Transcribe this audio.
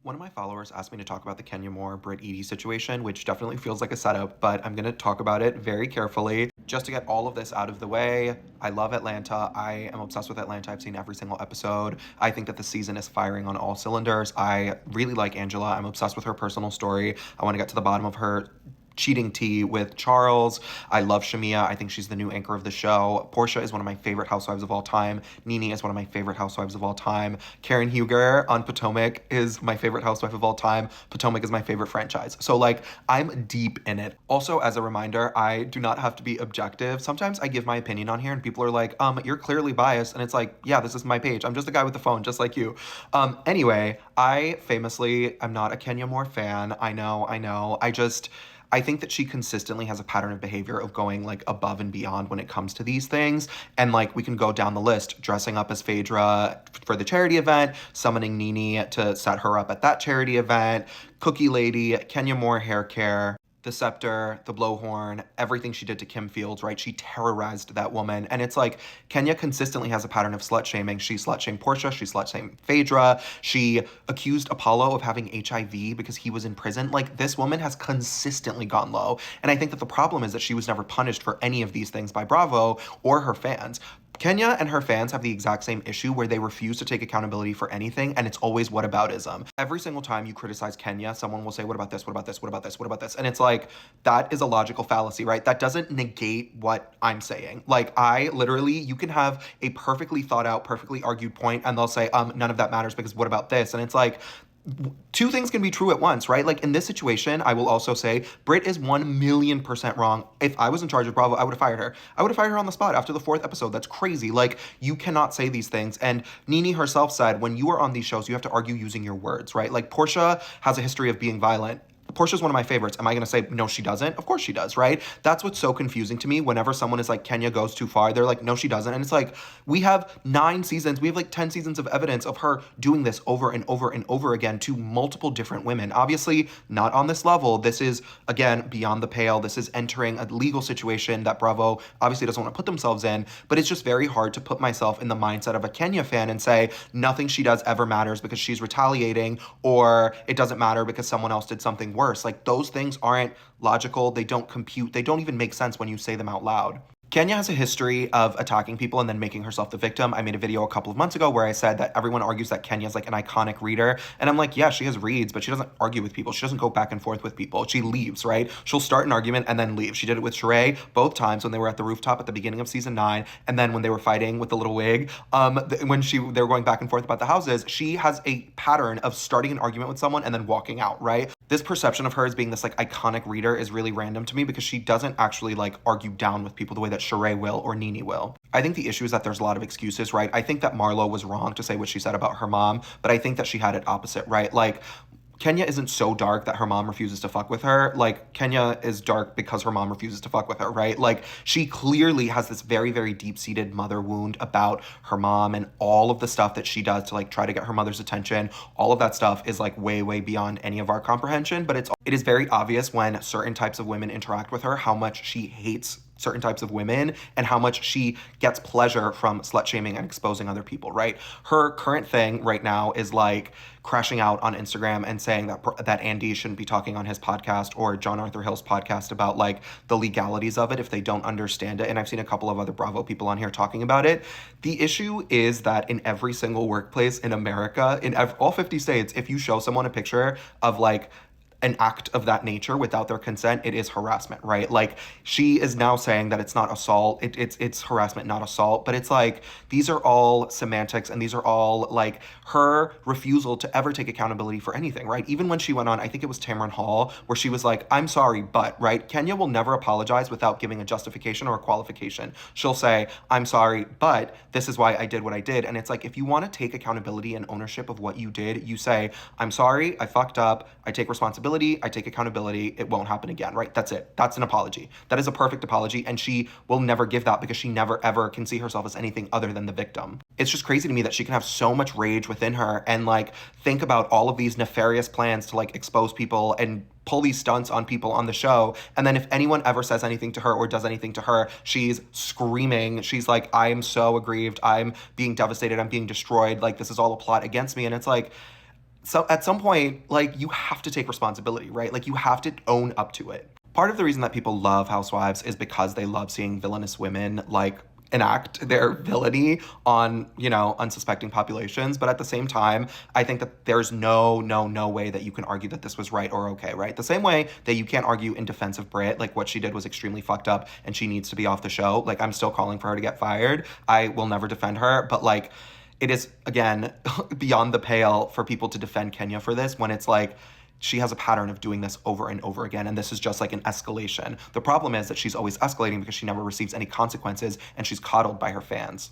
One of my followers asked me to talk about the Kenya Moore Britt Edie situation, which definitely feels like a setup, but I'm going to talk about it very carefully. Just to get all of this out of the way, I love Atlanta. I am obsessed with Atlanta. I've seen every single episode. I think that the season is firing on all cylinders. I really like Angela. I'm obsessed with her personal story. I want to get to the bottom of her cheating tea with Charles. I love Shamia. I think she's the new anchor of the show. Portia is one of my favorite housewives of all time. Nene is one of my favorite housewives of all time. Karen Huger on Potomac is my favorite housewife of all time. Potomac is my favorite franchise. So like, I'm deep in it. Also, as a reminder, I do not have to be objective. Sometimes I give my opinion on here and people are like, you're clearly biased. And it's like, yeah, this is my page. I'm just a guy with the phone, just like you. Anyway, I famously am not a Kenya Moore fan. I know. I think that she consistently has a pattern of behavior of going like above and beyond when it comes to these things. And like we can go down the list, dressing up as Phaedra for the charity event, summoning Nene to set her up at that charity event, Cookie Lady, Kenya Moore hair care, the scepter, the blowhorn, everything she did to Kim Fields, right? She terrorized that woman. And it's like Kenya consistently has a pattern of slut shaming. She slut shamed Portia, she slut shamed Phaedra, she accused Apollo of having HIV because he was in prison. Like this woman has consistently gone low. And I think that the problem is that she was never punished for any of these things by Bravo or her fans. Kenya and her fans have the exact same issue where they refuse to take accountability for anything, and it's always whataboutism. Every single time you criticize Kenya, someone will say, what about this? What about this? What about this? What about this? And it's like, that is a logical fallacy, right? That doesn't negate what I'm saying. Like, I literally, you can have a perfectly thought out, perfectly argued point, and they'll say, none of that matters because what about this? And it's like, two things can be true at once, right? Like in this situation, I will also say Britt is 1,000,000% wrong. If I was in charge of Bravo, I would have fired her. I would have fired her on the spot after the fourth episode. That's crazy. Like you cannot say these things. And Nene herself said, when you are on these shows, you have to argue using your words, right? Like Portia has a history of being violent. Portia's one of my favorites. Am I going to say, no, she doesn't? Of course she does, right? That's what's so confusing to me. Whenever someone is like, Kenya goes too far, they're like, no, she doesn't. And it's like, we have 9 seasons. We have like 10 seasons of evidence of her doing this over and over and over again to multiple different women. Obviously, not on this level. This is, again, beyond the pale. This is entering a legal situation that Bravo obviously doesn't want to put themselves in. But it's just very hard to put myself in the mindset of a Kenya fan and say, nothing she does ever matters because she's retaliating, or it doesn't matter because someone else did something worse. Like those things aren't logical. They don't compute. They don't even make sense when you say them out loud. Kenya has a history of attacking people and then making herself the victim. I made a video a couple of months ago where I said that everyone argues that Kenya is like an iconic reader. And I'm like, yeah, she has reads, but she doesn't argue with people. She doesn't go back and forth with people. She leaves, right? She'll start an argument and then leave. She did it with Sheree both times when they were at the rooftop at the beginning of season 9. And then when they were fighting with the little wig, when they were going back and forth about the houses, she has a pattern of starting an argument with someone and then walking out, right? This perception of her as being this like iconic reader is really random to me because she doesn't actually like argue down with people the way that Sheree will or Nene will. I think the issue is that there's a lot of excuses, right? I think that Marlo was wrong to say what she said about her mom, but I think that she had it opposite, right? Like Kenya isn't so dark that her mom refuses to fuck with her. Like, Kenya is dark because her mom refuses to fuck with her, right? Like, she clearly has this very, very deep-seated mother wound about her mom and all of the stuff that she does to, like, try to get her mother's attention. All of that stuff is, like, way, way beyond any of our comprehension, but it is very obvious when certain types of women interact with her how much she hates certain types of women and how much she gets pleasure from slut shaming and exposing other people, right? Her current thing right now is like crashing out on Instagram and saying that Andy shouldn't be talking on his podcast or John Arthur Hill's podcast about like the legalities of it if they don't understand it. And I've seen a couple of other Bravo people on here talking about it. The issue is that in every single workplace in America, in all 50 states, if you show someone a picture of like an act of that nature without their consent, it is harassment, right? Like she is now saying that it's not assault, it's harassment, not assault, but it's like these are all semantics and these are all like her refusal to ever take accountability for anything, right? Even when she went on, I think it was Tamron Hall, where she was like, I'm sorry, but, right? Kenya will never apologize without giving a justification or a qualification. She'll say, I'm sorry, but this is why I did what I did. And it's like, if you want to take accountability and ownership of what you did, you say, I'm sorry, I fucked up, I take responsibility, I take accountability, it won't happen again, right? That's it. That's an apology. That is a perfect apology, and she will never give that because she never ever can see herself as anything other than the victim. It's just crazy to me that she can have so much rage within her and like think about all of these nefarious plans to like expose people and pull these stunts on people on the show. And then if anyone ever says anything to her or does anything to her, she's screaming. She's like, I'm so aggrieved. I'm being devastated. I'm being destroyed. Like, this is all a plot against me. And it's like, So at some point, like, you have to take responsibility, right? Like, you have to own up to it. Part of the reason that people love Housewives is because they love seeing villainous women, like, enact their villainy on, unsuspecting populations. But at the same time, I think that there's no way that you can argue that this was right or okay, right? The same way that you can't argue in defense of Britt, like, what she did was extremely fucked up and she needs to be off the show. Like, I'm still calling for her to get fired. I will never defend her, but, like, it is, again, beyond the pale for people to defend Kenya for this when it's like she has a pattern of doing this over and over again, and this is just like an escalation. The problem is that she's always escalating because she never receives any consequences and she's coddled by her fans.